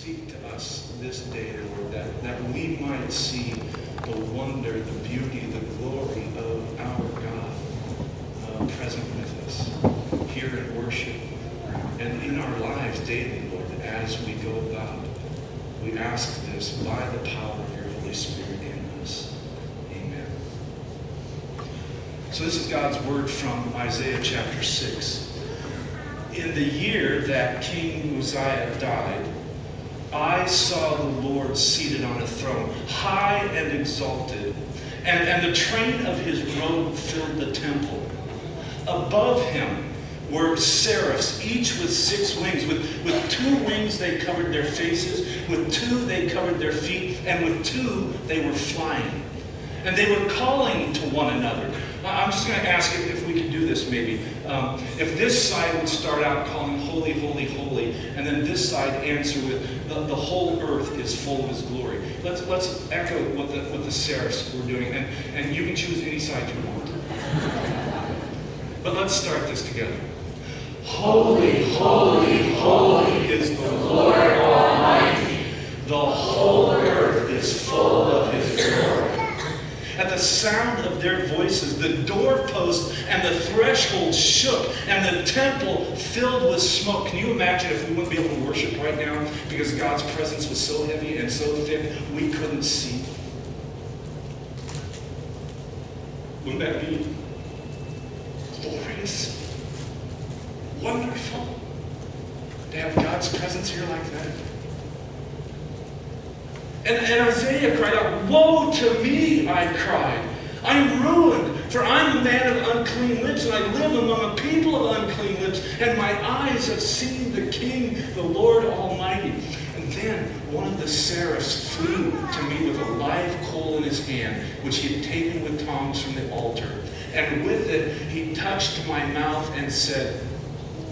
speak to us this day, Lord, that we might see the wonder, the beauty, the glory of our God present with us here in worship and in our lives daily, Lord, as we go about. We ask this by the power of your Holy Spirit in us. Amen. So this is God's word from Isaiah chapter 6. In the year that King Uzziah died, I saw the Lord seated on a throne, high and exalted, and the train of his robe filled the temple. Above him were seraphs, each with 6 wings. With 2 wings they covered their faces, with 2 they covered their feet, and with 2 they were flying. And they were calling to one another. I'm just going to ask if we could do this maybe. If this side would start out calling holy, holy, holy, and then this side answer with the whole earth is full of his glory. Let's echo what the seraphs were doing, and you can choose any side you want. But let's start this together. Holy, holy, holy is the Lord Almighty. The whole earth is full of his glory. At the sound of their voices, the doorposts and the threshold shook, and the temple filled with smoke. Can you imagine if we wouldn't be able to worship right now because God's presence was so heavy and so thick we couldn't see? Wouldn't that be glorious? Wonderful to have God's presence here like that. And Isaiah cried out, "Woe to me," I cried. "I'm ruined, for I'm a man of unclean lips, and I live among a people of unclean lips, and my eyes have seen the King, the Lord Almighty." And then one of the seraphs flew to me with a live coal in his hand, which he had taken with tongs from the altar. And with it he touched my mouth and said,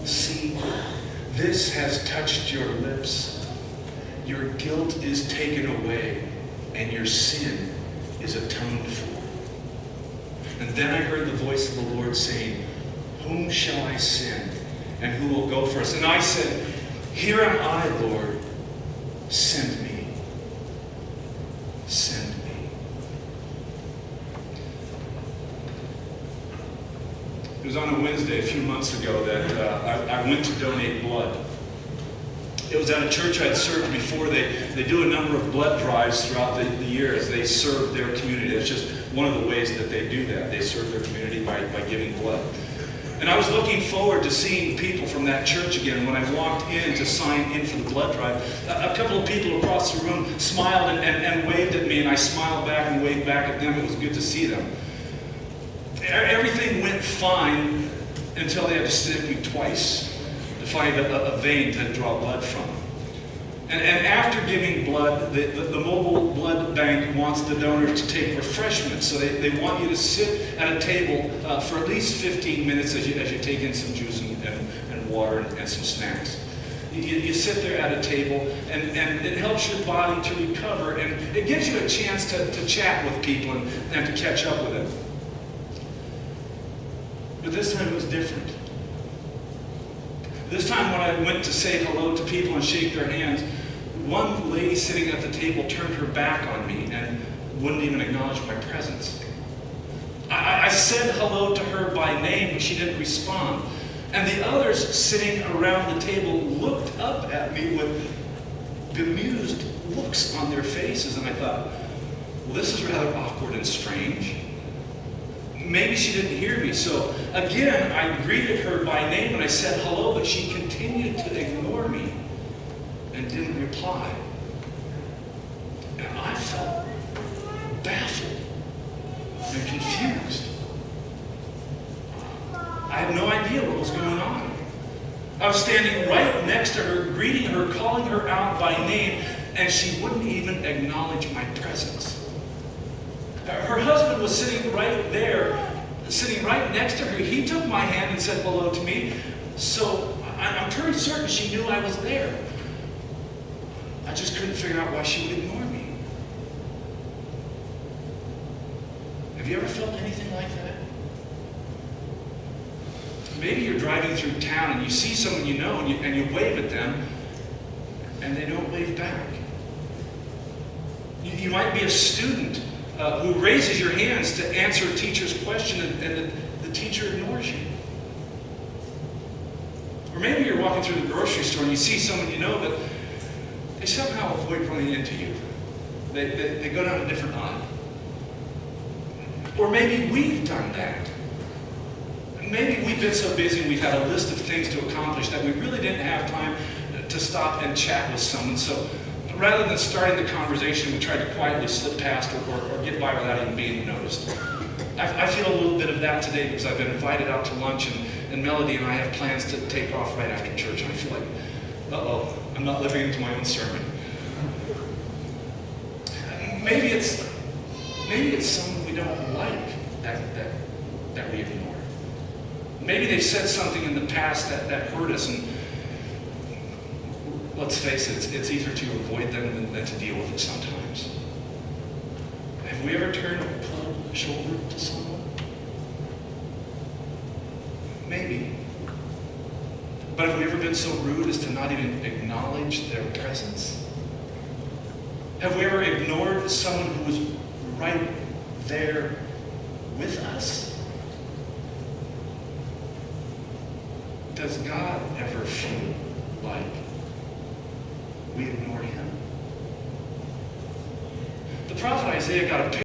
"See, this has touched your lips. Your guilt is taken away, and your sin is atoned for." And then I heard the voice of the Lord saying, "Whom shall I send, and who will go for us?" And I said, "Here am I, Lord. Send me. Send me." It was on a Wednesday a few months ago that I went to donate blood. It was at a church I'd served before. They do a number of blood drives throughout the year as they serve their community. It's just one of the ways that they do that. They serve their community by giving blood. And I was looking forward to seeing people from that church again. When I walked in to sign in for the blood drive, a couple of people across the room smiled and waved at me, and I smiled back and waved back at them. It was good to see them. Everything went fine until they had to stick me twice to find a vein to draw blood from. And after giving blood, the mobile blood bank wants the donors to take refreshments. So they want you to sit at a table for at least 15 minutes as you take in some juice and water and some snacks. You sit there at a table, and it helps your body to recover, and it gives you a chance to chat with people and to catch up with them. But this time it was different. This time when I went to say hello to people and shake their hands, one lady sitting at the table turned her back on me and wouldn't even acknowledge my presence. I said hello to her by name, but she didn't respond. And the others sitting around the table looked up at me with bemused looks on their faces, and I thought, well, this is rather awkward and strange. Maybe she didn't hear me. So again, I greeted her by name and I said hello, but she continued to ignore me and didn't reply. And I felt baffled and confused. I had no idea what was going on. I was standing right next to her, greeting her, calling her out by name, and she wouldn't even acknowledge my presence. Her husband was sitting right there, sitting right next to her. He took my hand and said hello to me. So I'm pretty certain she knew I was there. I just couldn't figure out why she would ignore me. Have you ever felt anything like that? Maybe you're driving through town and you see someone you know and you wave at them, and they don't wave back. You might be a student who raises your hands to answer a teacher's question, and the teacher ignores you. Or maybe you're walking through the grocery store and you see someone you know, but they somehow avoid running into you. They go down a different aisle. Or maybe we've done that. Maybe we've been so busy and we've had a list of things to accomplish that we really didn't have time to stop and chat with someone. So rather than starting the conversation, we tried to quietly slip past or get by without even being noticed. I feel a little bit of that today because I've been invited out to lunch, and Melody and I have plans to take off right after church. And I feel like, uh-oh, I'm not living into my own sermon. Maybe it's someone we don't like that we ignore. Maybe they said something in the past that hurt us, and let's face it, it's easier to avoid them than to deal with it sometimes. Have we ever turned a cold shoulder to someone? Maybe. But have we ever been so rude as to not even acknowledge their presence? Have we ever ignored someone who was right there with us? Does God ever feel like we ignore him? The prophet Isaiah got a